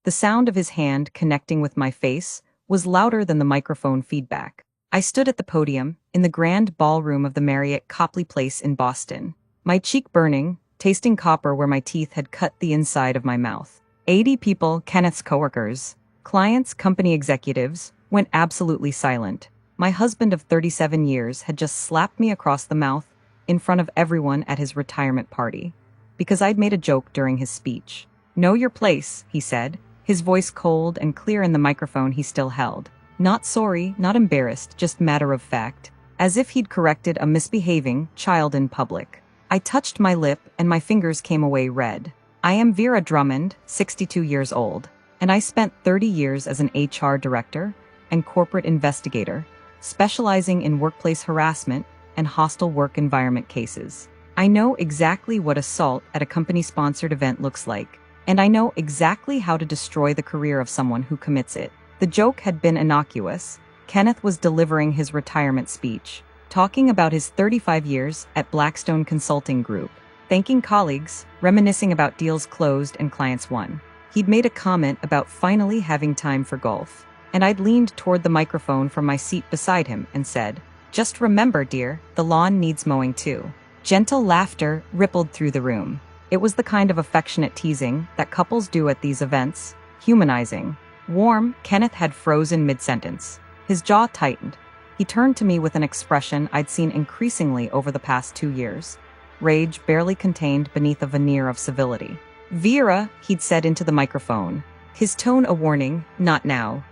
The sound of his hand connecting with my face was louder than the microphone feedback. I stood at the podium, in the grand ballroom of the Marriott Copley Place in Boston, my cheek burning, tasting copper where my teeth had cut the inside of my mouth. 80 people, Kenneth's coworkers, clients, company executives, went absolutely silent. My husband of 37 years had just slapped me across the mouth in front of everyone at his retirement party, because I'd made a joke during his speech. "Know your place," he said, his voice cold and clear in the microphone he still held. Not sorry, not embarrassed, just matter of fact, as if he'd corrected a misbehaving child in public. I touched my lip and my fingers came away red. I am Vera Drummond, 62 years old, and I spent 30 years as an HR director and corporate investigator, specializing in workplace harassment and hostile work environment cases. I know exactly what assault at a company-sponsored event looks like, and I know exactly how to destroy the career of someone who commits it. The joke had been innocuous. Kenneth was delivering his retirement speech, talking about his 35 years at Blackstone Consulting Group, thanking colleagues, reminiscing about deals closed and clients won. He'd made a comment about finally having time for golf, and I'd leaned toward the microphone from my seat beside him and said, "Just remember, dear, the lawn needs mowing too." Gentle laughter rippled through the room. It was the kind of affectionate teasing that couples do at these events, humanizing. Warm, Kenneth had frozen mid-sentence. His jaw tightened. He turned to me with an expression I'd seen increasingly over the past 2 years. Rage barely contained beneath a veneer of civility. "Vera," he'd said into the microphone, his tone a warning, "not now."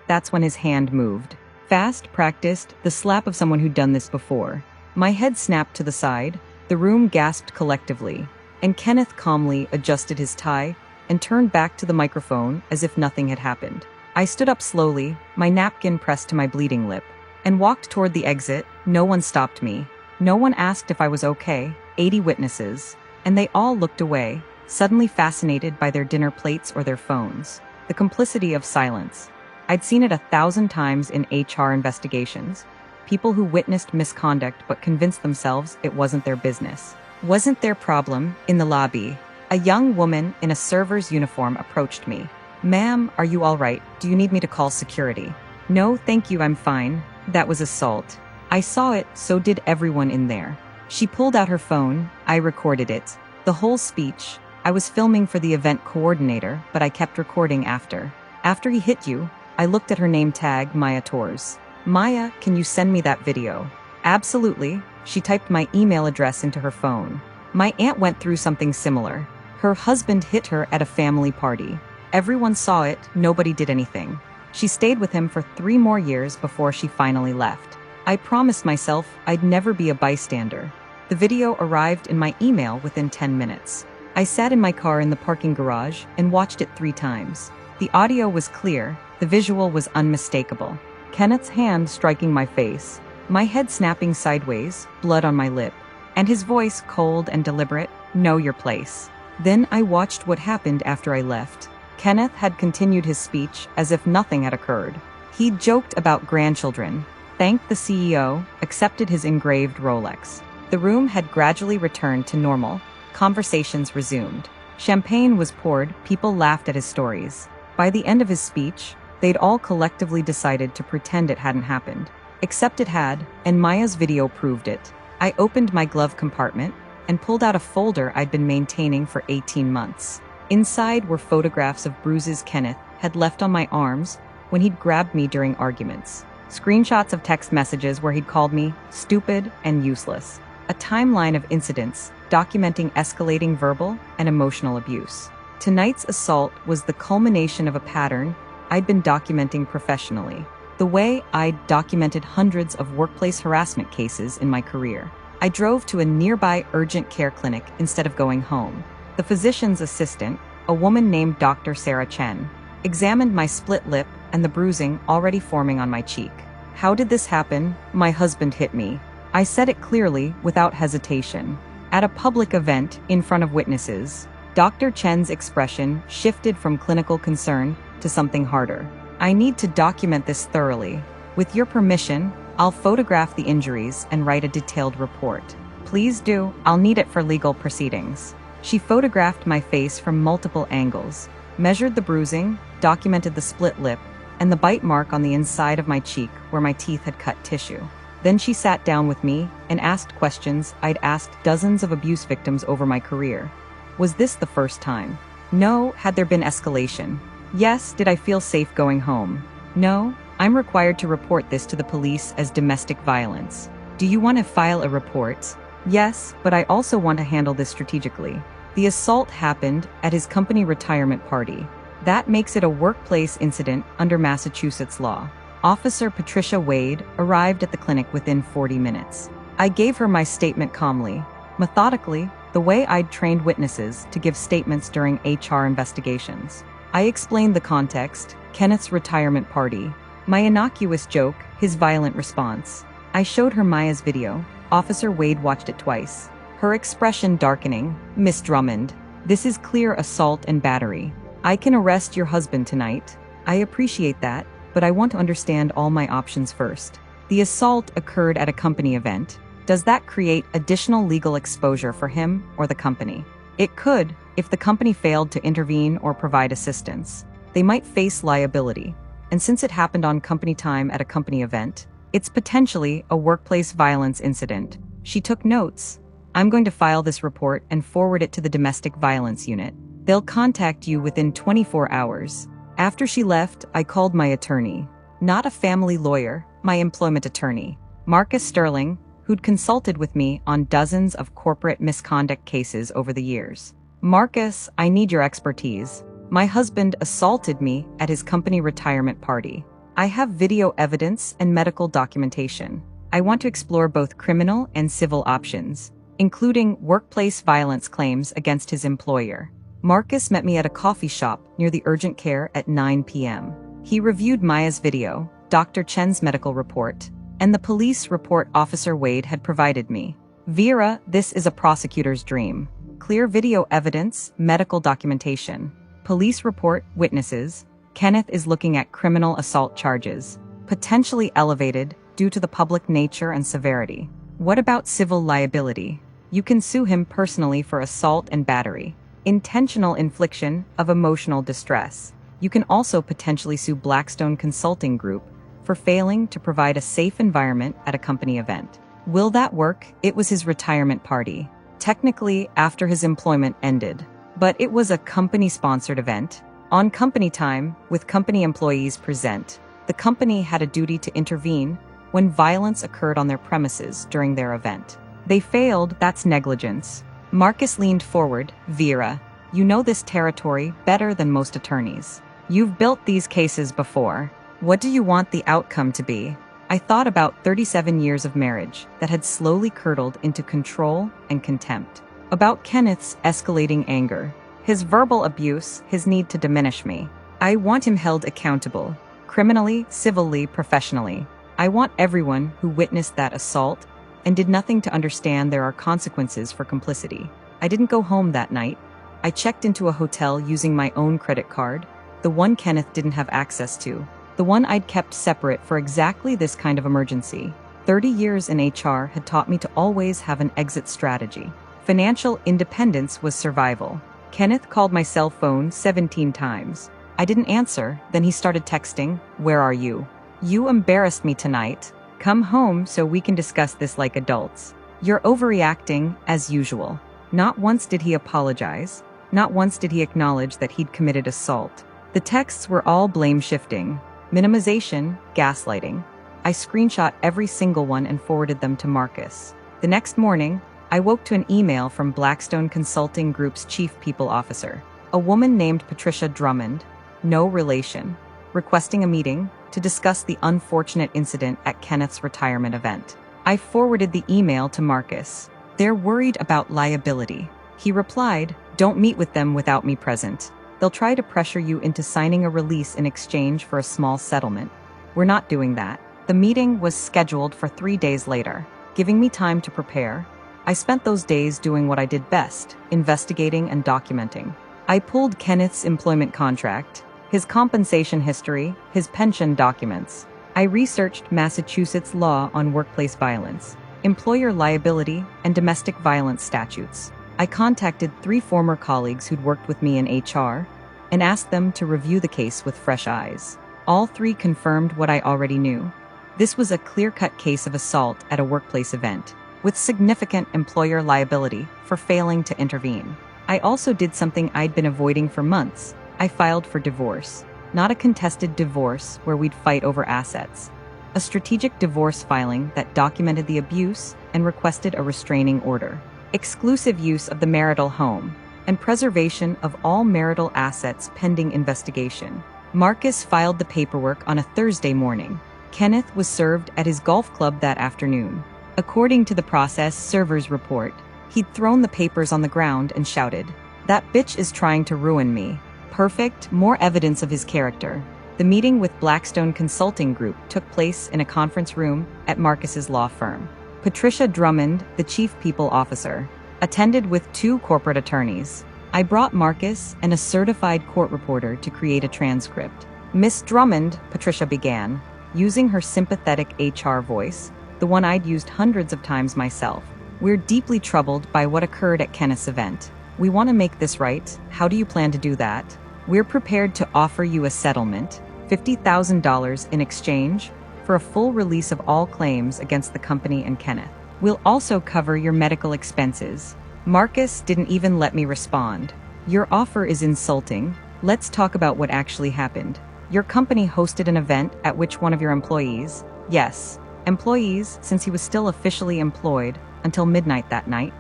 That's when his hand moved. Fast, practiced, the slap of someone who'd done this before. My head snapped to the side, the room gasped collectively, and Kenneth calmly adjusted his tie and turned back to the microphone as if nothing had happened. I stood up slowly, my napkin pressed to my bleeding lip, and walked toward the exit. No one stopped me. No one asked if I was okay. 80 witnesses, and they all looked away, suddenly fascinated by their dinner plates or their phones. The complicity of silence. I'd seen it 1,000 times in HR investigations. People who witnessed misconduct but convinced themselves it wasn't their business. Wasn't their problem. In the lobby, a young woman in a server's uniform approached me. "Ma'am, are you all right? Do you need me to call security?" "No, thank you, I'm fine." That was assault. I saw it, so did everyone in there. She pulled out her phone. I recorded it. The whole speech. I was filming for the event coordinator, but I kept recording after. "After he hit you," I looked at her name tag, Maya Torres. "Maya, can you send me that video?" "Absolutely." She typed my email address into her phone. My aunt went through something similar. Her husband hit her at a family party. Everyone saw it, nobody did anything. She stayed with him for 3 more years before she finally left. I promised myself I'd never be a bystander. The video arrived in my email within 10 minutes. I sat in my car in the parking garage and watched it 3 times. The audio was clear, the visual was unmistakable. Kenneth's hand striking my face, my head snapping sideways, blood on my lip, and his voice cold and deliberate, "Know your place." Then I watched what happened after I left. Kenneth had continued his speech as if nothing had occurred. He'd joked about grandchildren, thanked the CEO, accepted his engraved Rolex. The room had gradually returned to normal. Conversations resumed. Champagne was poured, people laughed at his stories. By the end of his speech, they'd all collectively decided to pretend it hadn't happened. Except it had, and Maya's video proved it. I opened my glove compartment and pulled out a folder I'd been maintaining for 18 months. Inside were photographs of bruises Kenneth had left on my arms when he'd grabbed me during arguments. Screenshots of text messages where he'd called me stupid and useless. A timeline of incidents documenting escalating verbal and emotional abuse. Tonight's assault was the culmination of a pattern I'd been documenting professionally, the way I'd documented hundreds of workplace harassment cases in my career. I drove to a nearby urgent care clinic instead of going home. The physician's assistant, a woman named Dr. Sarah Chen, examined my split lip and the bruising already forming on my cheek. "How did this happen?" "My husband hit me." I said it clearly, without hesitation. At a public event, in front of witnesses, Dr. Chen's expression shifted from clinical concern to something harder. "I need to document this thoroughly. With your permission, I'll photograph the injuries and write a detailed report." "Please do. I'll need it for legal proceedings." She photographed my face from multiple angles, measured the bruising, documented the split lip, and the bite mark on the inside of my cheek where my teeth had cut tissue. Then she sat down with me and asked questions I'd asked dozens of abuse victims over my career. Was this the first time? No. Had there been escalation? Yes. Did I feel safe going home? No. I'm required to report this to the police as domestic violence. Do you want to file a report? Yes, but I also want to handle this strategically. The assault happened at his company retirement party. That makes it a workplace incident under Massachusetts law. Officer Patricia Wade arrived at the clinic within 40 minutes. I gave her my statement calmly, methodically, the way I'd trained witnesses to give statements during HR investigations. I explained the context, Kenneth's retirement party, my innocuous joke, his violent response. I showed her Maya's video. Officer Wade watched it twice. Her expression darkening. Miss Drummond, this is clear assault and battery. I can arrest your husband tonight. I appreciate that, but I want to understand all my options first. The assault occurred at a company event. Does that create additional legal exposure for him or the company? It could, if the company failed to intervene or provide assistance. They might face liability. And since it happened on company time at a company event, it's potentially a workplace violence incident. She took notes. I'm going to file this report and forward it to the domestic violence unit. They'll contact you within 24 hours. After she left, I called my attorney. Not a family lawyer, my employment attorney, Marcus Sterling, who'd consulted with me on dozens of corporate misconduct cases over the years. Marcus, I need your expertise. My husband assaulted me at his company retirement party. I have video evidence and medical documentation. I want to explore both criminal and civil options, including workplace violence claims against his employer. Marcus met me at a coffee shop near the urgent care at 9 p.m. He reviewed Maya's video, Dr. Chen's medical report, and the police report Officer Wade had provided me. Vera, this is a prosecutor's dream. Clear video evidence, medical documentation. Police report, witnesses. Kenneth is looking at criminal assault charges, potentially elevated due to the public nature and severity. What about civil liability? You can sue him personally for assault and battery. Intentional infliction of emotional distress. You can also potentially sue Blackstone Consulting Group for failing to provide a safe environment at a company event. Will that work? It was his retirement party. Technically, after his employment ended. But it was a company-sponsored event. On company time, with company employees present, the company had a duty to intervene when violence occurred on their premises during their event. They failed, that's negligence. Marcus leaned forward. Vera, you know this territory better than most attorneys. You've built these cases before. What do you want the outcome to be? I thought about 37 years of marriage that had slowly curdled into control and contempt. About Kenneth's escalating anger, his verbal abuse, his need to diminish me. I want him held accountable, criminally, civilly, professionally. I want everyone who witnessed that assault and did nothing to understand there are consequences for complicity. I didn't go home that night. I checked into a hotel using my own credit card, the one Kenneth didn't have access to, the one I'd kept separate for exactly this kind of emergency. 30 years in HR had taught me to always have an exit strategy. Financial independence was survival. Kenneth called my cell phone 17 times. I didn't answer, then he started texting, "Where are you? You embarrassed me tonight. Come home so we can discuss this like adults. You're overreacting, as usual." Not once did he apologize. Not once did he acknowledge that he'd committed assault. The texts were all blame-shifting, minimization, gaslighting. I screenshot every single one and forwarded them to Marcus. The next morning, I woke to an email from Blackstone Consulting Group's chief people officer, a woman named Patricia Drummond, no relation, requesting a meeting to discuss the unfortunate incident at Kenneth's retirement event. I forwarded the email to Marcus. They're worried about liability. He replied, "Don't meet with them without me present. They'll try to pressure you into signing a release in exchange for a small settlement. We're not doing that." The meeting was scheduled for 3 days later, giving me time to prepare. I spent those days doing what I did best, investigating and documenting. I pulled Kenneth's employment contract, his compensation history, his pension documents. I researched Massachusetts law on workplace violence, employer liability, and domestic violence statutes. I contacted 3 former colleagues who'd worked with me in HR, and asked them to review the case with fresh eyes. All three confirmed what I already knew. This was a clear-cut case of assault at a workplace event, with significant employer liability for failing to intervene. I also did something I'd been avoiding for months. I filed for divorce. Not a contested divorce where we'd fight over assets. A strategic divorce filing that documented the abuse and requested a restraining order, exclusive use of the marital home, and preservation of all marital assets pending investigation. Marcus filed the paperwork on a Thursday morning. Kenneth was served at his golf club that afternoon. According to the process server's report, he'd thrown the papers on the ground and shouted, "That bitch is trying to ruin me." Perfect, more evidence of his character. The meeting with Blackstone Consulting Group took place in a conference room at Marcus's law firm. Patricia Drummond, the chief people officer, attended with 2 corporate attorneys. I brought Marcus and a certified court reporter to create a transcript. "Miss Drummond," Patricia began, using her sympathetic HR voice, the one I'd used hundreds of times myself. "We're deeply troubled by what occurred at Kenneth's event. We want to make this right. How do you plan to do that? We're prepared to offer you a settlement, $50,000 in exchange for a full release of all claims against the company and Kenneth. We'll also cover your medical expenses." Marcus didn't even let me respond. "Your offer is insulting. Let's talk about what actually happened. Your company hosted an event at which one of your employees," yes, employees since he was still officially employed until midnight that night,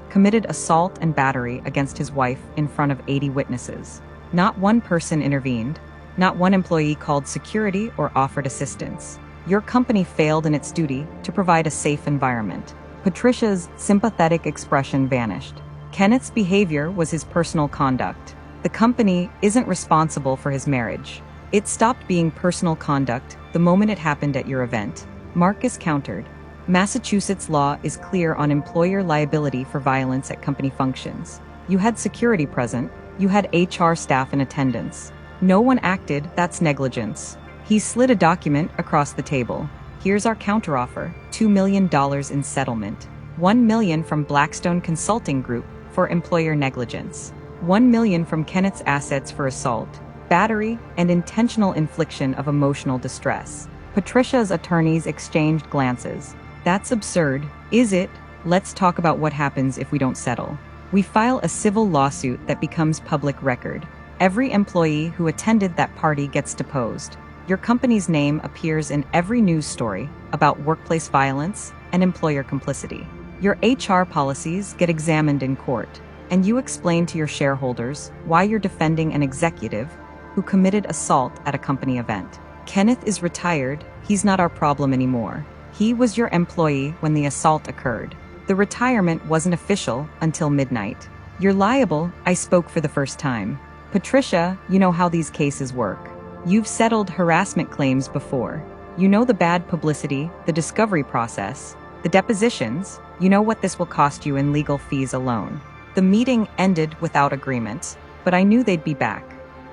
"committed assault and battery against his wife in front of 80 witnesses. Not one person intervened. Not one employee called security or offered assistance. Your company failed in its duty to provide a safe environment." Patricia's sympathetic expression vanished. "Kenneth's behavior was his personal conduct. The company isn't responsible for his marriage. It stopped being personal conduct the moment it happened at your event." Marcus countered. "Massachusetts law is clear on employer liability for violence at company functions. You had security present. You had HR staff in attendance. No one acted, that's negligence." He slid a document across the table. "Here's our counteroffer, $2 million in settlement. $1 million from Blackstone Consulting Group for employer negligence. $1 million from Kenneth's assets for assault, battery, and intentional infliction of emotional distress." Patricia's attorneys exchanged glances. "That's absurd, is it? Let's talk about what happens if we don't settle. We file a civil lawsuit that becomes public record. Every employee who attended that party gets deposed. Your company's name appears in every news story about workplace violence and employer complicity. Your HR policies get examined in court, and you explain to your shareholders why you're defending an executive who committed assault at a company event. Kenneth is retired. He's not our problem anymore. He was your employee when the assault occurred. The retirement wasn't official until midnight. You're liable." I spoke for the first time. "Patricia, you know how these cases work. You've settled harassment claims before. You know the bad publicity, the discovery process, the depositions. You know what this will cost you in legal fees alone." The meeting ended without agreement, but I knew they'd be back.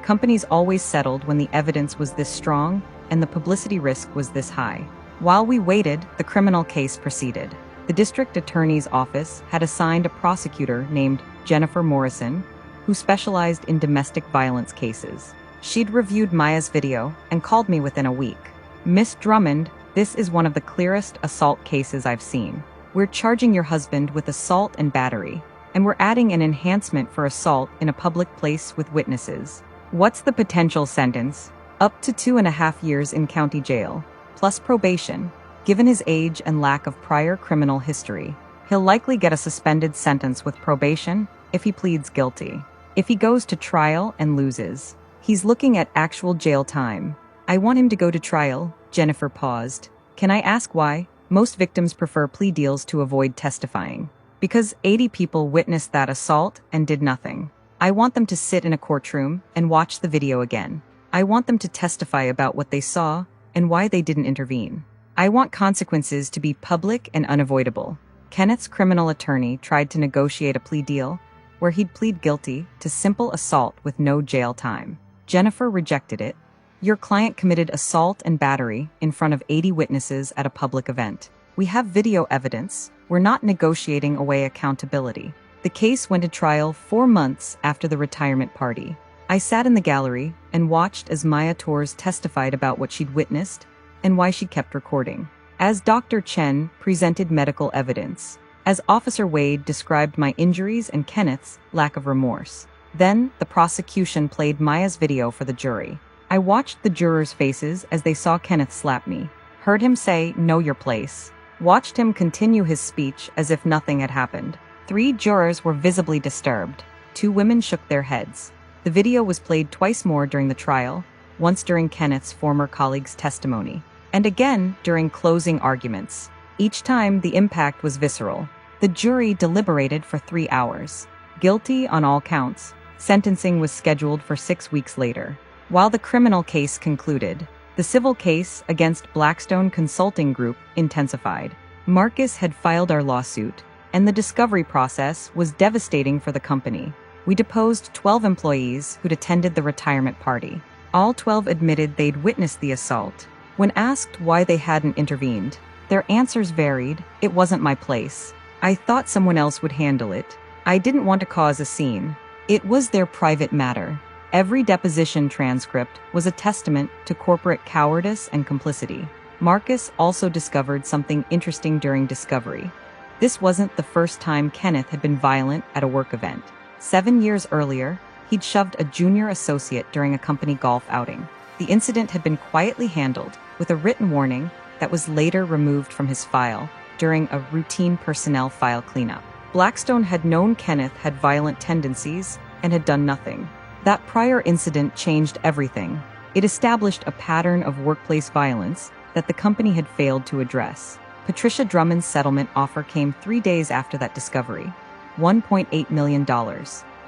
Companies always settled when the evidence was this strong and the publicity risk was this high. While we waited, the criminal case proceeded. The district attorney's office had assigned a prosecutor named Jennifer Morrison, who specialized in domestic violence cases. She'd reviewed Maya's video and called me within a week. "Miss Drummond, this is one of the clearest assault cases I've seen. We're charging your husband with assault and battery, and we're adding an enhancement for assault in a public place with witnesses. What's the potential sentence? Up to 2.5 years in county jail, plus probation. Given his age and lack of prior criminal history, he'll likely get a suspended sentence with probation if he pleads guilty. If he goes to trial and loses, he's looking at actual jail time." "I want him to go to trial." Jennifer paused. "Can I ask why?" "Most victims prefer plea deals to avoid testifying. Because 80 people witnessed that assault and did nothing. I want them to sit in a courtroom and watch the video again. I want them to testify about what they saw and why they didn't intervene. I want consequences to be public and unavoidable." Kenneth's criminal attorney tried to negotiate a plea deal where he'd plead guilty to simple assault with no jail time. Jennifer rejected it. "Your client committed assault and battery in front of 80 witnesses at a public event. We have video evidence. We're not negotiating away accountability." The case went to trial 4 months after the retirement party. I sat in the gallery and watched as Maya Torres testified about what she'd witnessed and why she kept recording. As Dr. Chen presented medical evidence, as Officer Wade described my injuries and Kenneth's lack of remorse. Then, the prosecution played Maya's video for the jury. I watched the jurors' faces as they saw Kenneth slap me, heard him say, "Know your place," watched him continue his speech as if nothing had happened. 3 jurors were visibly disturbed. 2 women shook their heads. The video was played twice more during the trial, once during Kenneth's former colleague's testimony, and again during closing arguments. Each time, the impact was visceral. The jury deliberated for 3 hours. Guilty on all counts. Sentencing was scheduled for 6 weeks later. While the criminal case concluded, the civil case against Blackstone Consulting Group intensified. Marcus had filed our lawsuit, and the discovery process was devastating for the company. We deposed 12 employees who'd attended the retirement party. All 12 admitted they'd witnessed the assault. When asked why they hadn't intervened, their answers varied. "It wasn't my place. I thought someone else would handle it. I didn't want to cause a scene. It was their private matter." Every deposition transcript was a testament to corporate cowardice and complicity. Marcus also discovered something interesting during discovery. This wasn't the first time Kenneth had been violent at a work event. 7 years earlier, he'd shoved a junior associate during a company golf outing. The incident had been quietly handled, with a written warning that was later removed from his file during a routine personnel file cleanup. Blackstone had known Kenneth had violent tendencies and had done nothing. That prior incident changed everything. It established a pattern of workplace violence that the company had failed to address. Patricia Drummond's settlement offer came 3 days after that discovery. $1.8 million.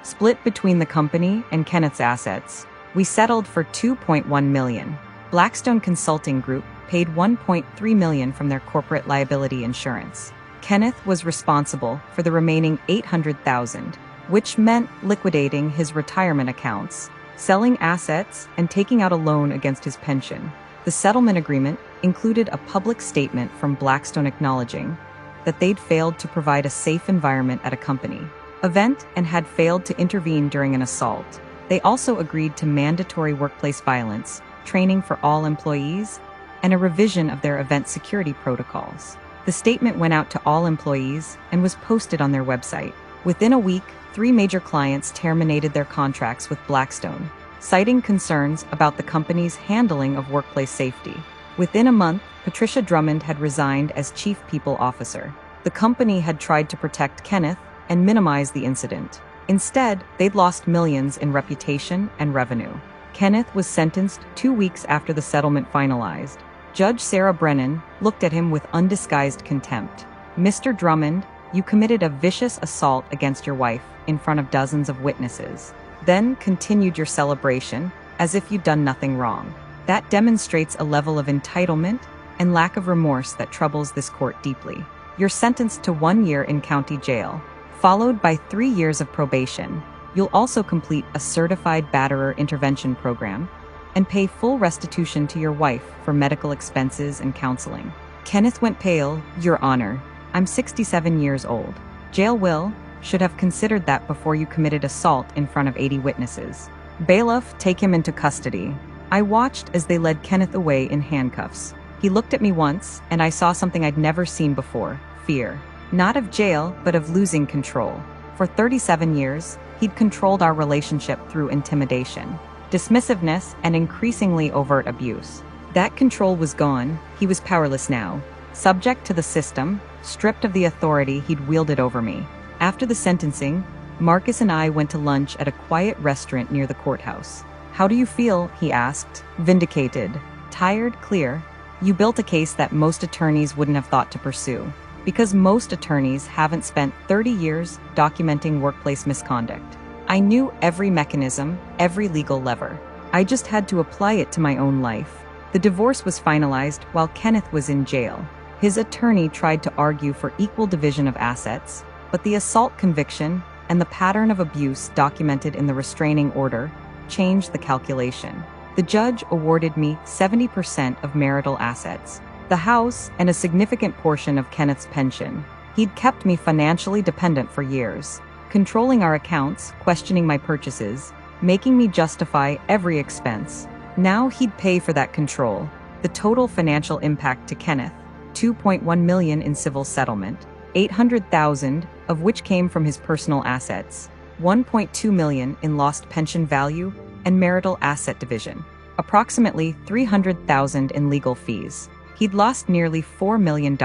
Split between the company and Kenneth's assets. We settled for $2.1 million. Blackstone Consulting Group paid $1.3 million from their corporate liability insurance. Kenneth was responsible for the remaining $800,000, which meant liquidating his retirement accounts, selling assets, and taking out a loan against his pension. The settlement agreement included a public statement from Blackstone acknowledging that they'd failed to provide a safe environment at a company event and had failed to intervene during an assault. They also agreed to mandatory workplace violence, training for all employees, and a revision of their event security protocols. The statement went out to all employees and was posted on their website. Within a week, 3 major clients terminated their contracts with Blackstone, citing concerns about the company's handling of workplace safety. Within a month, Patricia Drummond had resigned as Chief People Officer. The company had tried to protect Kenneth and minimize the incident. Instead, they'd lost millions in reputation and revenue. Kenneth was sentenced 2 weeks after the settlement finalized. Judge Sarah Brennan looked at him with undisguised contempt. "Mr. Drummond, you committed a vicious assault against your wife in front of dozens of witnesses, then continued your celebration as if you'd done nothing wrong. That demonstrates a level of entitlement and lack of remorse that troubles this court deeply. You're sentenced to 1 year in county jail, followed by 3 years of probation. You'll also complete a certified batterer intervention program and pay full restitution to your wife for medical expenses and counseling." Kenneth went pale. "Your Honor, I'm 67 years old. Jail should have considered that before you committed assault in front of 80 witnesses. Bailiff, take him into custody." I watched as they led Kenneth away in handcuffs. He looked at me once, and I saw something I'd never seen before: fear. Not of jail, but of losing control. For 37 years, he'd controlled our relationship through intimidation, dismissiveness, and increasingly overt abuse. That control was gone. He was powerless now, subject to the system, stripped of the authority he'd wielded over me. After the sentencing, Marcus and I went to lunch at a quiet restaurant near the courthouse. "How do you feel?" he asked. "Vindicated. Tired, clear. You built a case that most attorneys wouldn't have thought to pursue, because most attorneys haven't spent 30 years documenting workplace misconduct. I knew every mechanism, every legal lever. I just had to apply it to my own life." The divorce was finalized while Kenneth was in jail. His attorney tried to argue for equal division of assets, but the assault conviction and the pattern of abuse documented in the restraining order changed the calculation. The judge awarded me 70% of marital assets, the house, and a significant portion of Kenneth's pension. He'd kept me financially dependent for years, controlling our accounts, questioning my purchases, making me justify every expense. Now he'd pay for that control. The total financial impact to Kenneth, $2.1 million in civil settlement, $800,000 of which came from his personal assets, $1.2 million in lost pension value and marital asset division, approximately $300,000 in legal fees. He'd lost nearly $4 million.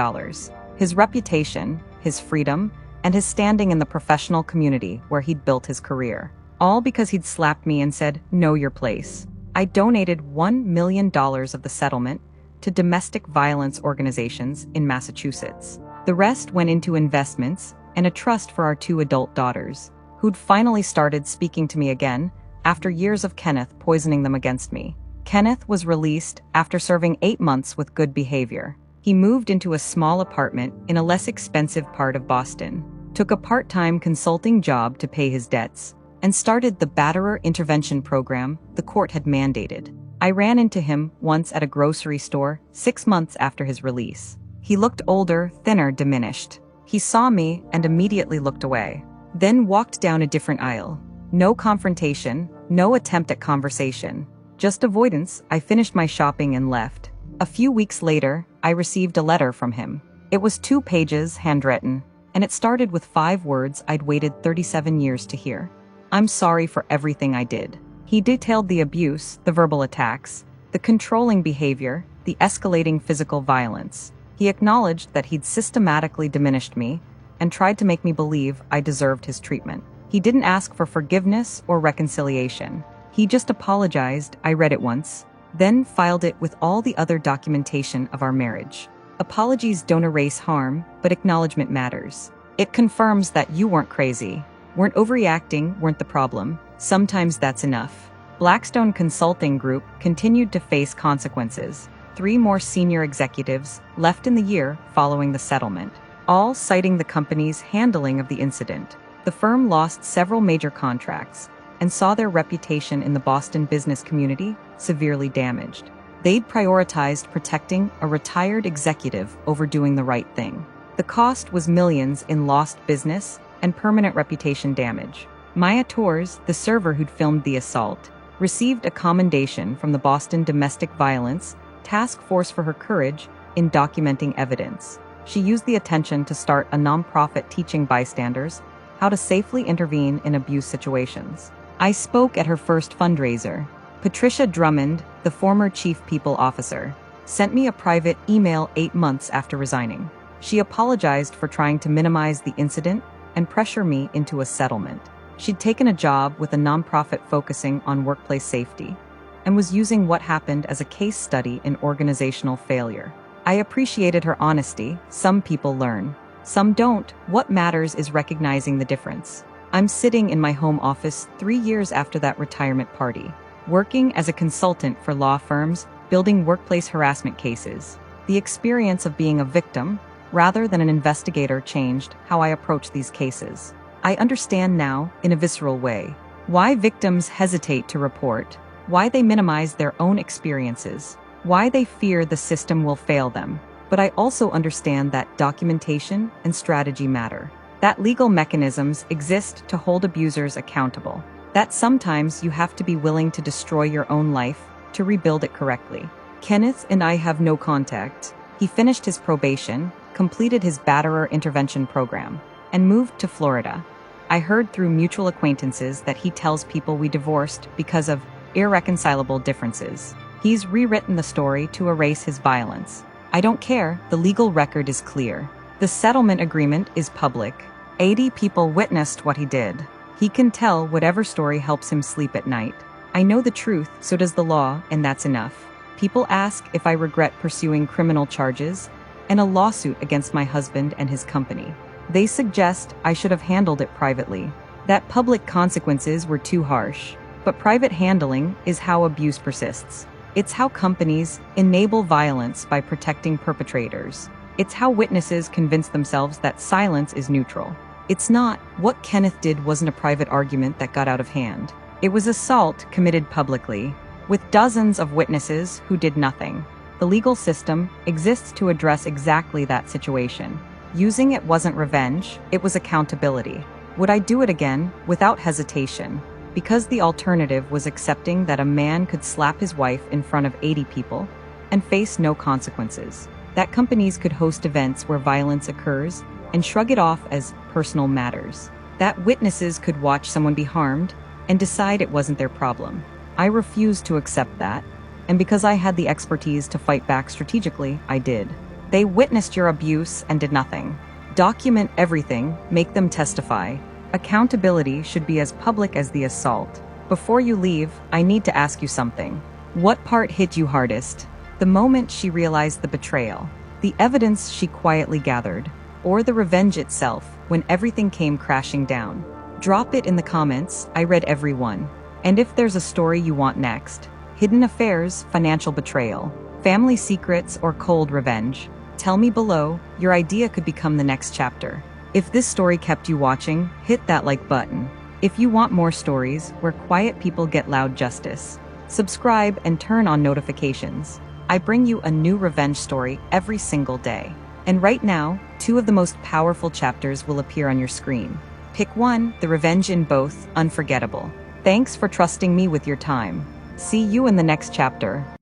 His reputation, his freedom, and his standing in the professional community where he'd built his career. All because he'd slapped me and said, "Know your place." I donated $1 million of the settlement to domestic violence organizations in Massachusetts. The rest went into investments and a trust for our 2 adult daughters, who'd finally started speaking to me again after years of Kenneth poisoning them against me. Kenneth was released after serving 8 months with good behavior. He moved into a small apartment in a less expensive part of Boston, took a part-time consulting job to pay his debts, and started the batterer intervention program the court had mandated. I ran into him once at a grocery store 6 months after his release. He looked older, thinner, diminished. He saw me and immediately looked away, then walked down a different aisle. No confrontation, no attempt at conversation, just avoidance. I finished my shopping and left. A few weeks later, I received a letter from him. It was 2 pages, handwritten, and it started with 5 words I'd waited 37 years to hear. "I'm sorry for everything I did." He detailed the abuse, the verbal attacks, the controlling behavior, the escalating physical violence. He acknowledged that he'd systematically diminished me and tried to make me believe I deserved his treatment. He didn't ask for forgiveness or reconciliation. He just apologized. I read it once, then filed it with all the other documentation of our marriage. Apologies don't erase harm, but acknowledgement matters. It confirms that you weren't crazy, weren't overreacting, weren't the problem. Sometimes that's enough. Blackstone Consulting Group continued to face consequences. 3 more senior executives left in the year following the settlement, all citing the company's handling of the incident. The firm lost several major contracts and saw their reputation in the Boston business community severely damaged. They'd prioritized protecting a retired executive over doing the right thing. The cost was millions in lost business and permanent reputation damage. Maya Torres, the server who'd filmed the assault, received a commendation from the Boston Domestic Violence Task Force for her courage in documenting evidence. She used the attention to start a nonprofit teaching bystanders how to safely intervene in abuse situations. I spoke at her first fundraiser. Patricia Drummond, the former chief people officer, sent me a private email 8 months after resigning. She apologized for trying to minimize the incident and pressure me into a settlement. She'd taken a job with a nonprofit focusing on workplace safety and was using what happened as a case study in organizational failure. I appreciated her honesty. Some people learn, some don't. What matters is recognizing the difference. I'm sitting in my home office 3 years after that retirement party, working as a consultant for law firms, building workplace harassment cases. The experience of being a victim rather than an investigator changed how I approach these cases. I understand now, in a visceral way, why victims hesitate to report, why they minimize their own experiences, why they fear the system will fail them. But I also understand that documentation and strategy matter, that legal mechanisms exist to hold abusers accountable, that sometimes you have to be willing to destroy your own life to rebuild it correctly. Kenneth and I have no contact. He finished his probation, completed his batterer intervention program, and moved to Florida. I heard through mutual acquaintances that he tells people we divorced because of irreconcilable differences. He's rewritten the story to erase his violence. I don't care, the legal record is clear. The settlement agreement is public. 80 people witnessed what he did. He can tell whatever story helps him sleep at night. I know the truth, so does the law, and that's enough. People ask if I regret pursuing criminal charges and a lawsuit against my husband and his company. They suggest I should have handled it privately, that public consequences were too harsh. But private handling is how abuse persists. It's how companies enable violence by protecting perpetrators. It's how witnesses convince themselves that silence is neutral. It's not. What Kenneth did wasn't a private argument that got out of hand. It was assault committed publicly, with dozens of witnesses who did nothing. The legal system exists to address exactly that situation. Using it wasn't revenge, it was accountability. Would I do it again? Without hesitation. because the alternative was accepting that a man could slap his wife in front of 80 people and face no consequences, that companies could host events where violence occurs and shrug it off as personal matters, that witnesses could watch someone be harmed and decide it wasn't their problem. I refused to accept that, and because I had the expertise to fight back strategically, I did. They witnessed your abuse and did nothing. Document everything, make them testify. Accountability should be as public as the assault. Before you leave, I need to ask you something. What part hit you hardest? The moment she realized the betrayal, the evidence she quietly gathered, or the revenge itself when everything came crashing down? Drop it in the comments. I read every one. And if there's a story you want next, hidden affairs, financial betrayal, family secrets, or cold revenge, tell me below. Your idea could become the next chapter. If this story kept you watching, hit that like button. If you want more stories where quiet people get loud justice, subscribe and turn on notifications. I bring you a new revenge story every single day. And right now, 2 of the most powerful chapters will appear on your screen. Pick one, the revenge in both, unforgettable. Thanks for trusting me with your time. See you in the next chapter.